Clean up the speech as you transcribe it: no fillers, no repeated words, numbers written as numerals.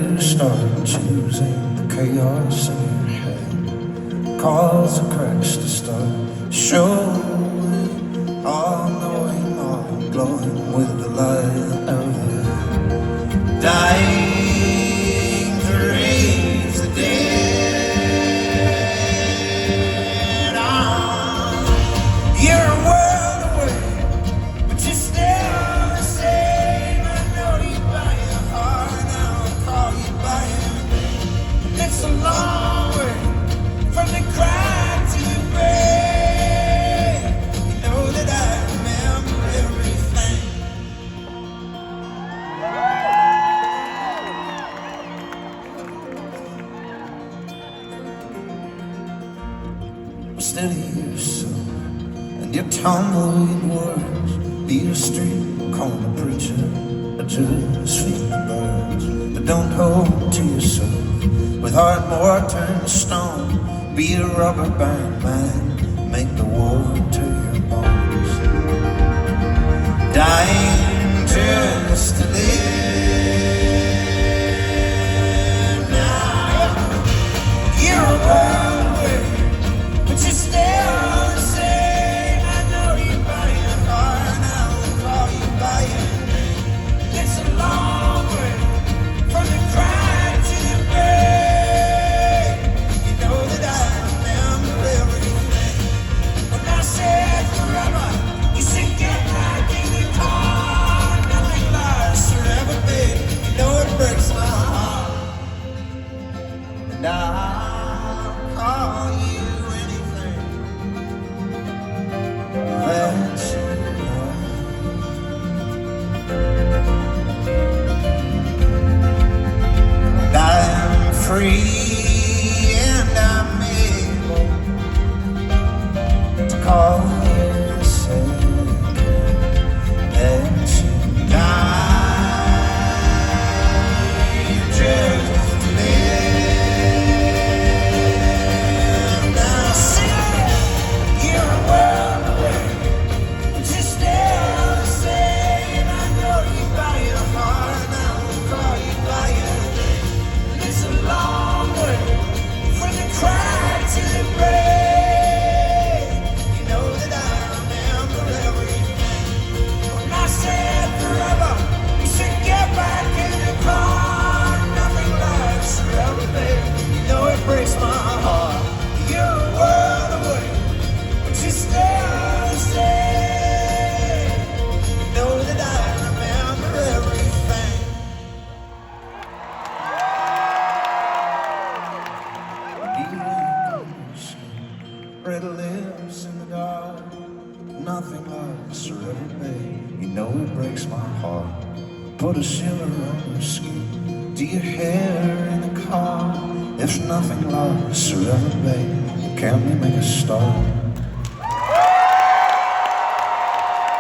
you start choosing the chaos in your head, cause the cracks to start showing, all knowing, all glowing with the light of the dying to raise the dead. You're a world away, but you're still the same. I know you by your heart, and I'll call you by your name. It's a long way from the crack to the grave. You know that I remember everything. Steady yourself and your tumbleweed words. Be a street corner preacher or just feed the birds. But don't hold to yourself with heart more turned to stone. Be a rubber band man, make the war to your bones. Dying just to live now. You're a world away, but you're still the same. I know you by your heart, and I will call you by your name. It's a long way from the crack to the grave. You know that I remember everything. When I said forever, you said get back in the car. Nothing lasts forever, babe. You know it breaks my heart. And I'll call you anything that you know. And I'm free and I'm able to call you second that you die just to live. Now sing it. You're a world away, but you're still the same. I know you by your heart, and I will call you by your name. And it's a long way from the crack to the grave. You know that I remember everything. When I said forever, you said get back in the car. Nothing lasts forever, babe. You know it breaks my heart. You're a world away, but you're still the same. You know that I remember everything. Red lips in the dark, nothing lasts forever, babe. You know it breaks my heart. Put a shiver on your skin. Do your hair in the car. If nothing lasts forever, babe, can we make a start?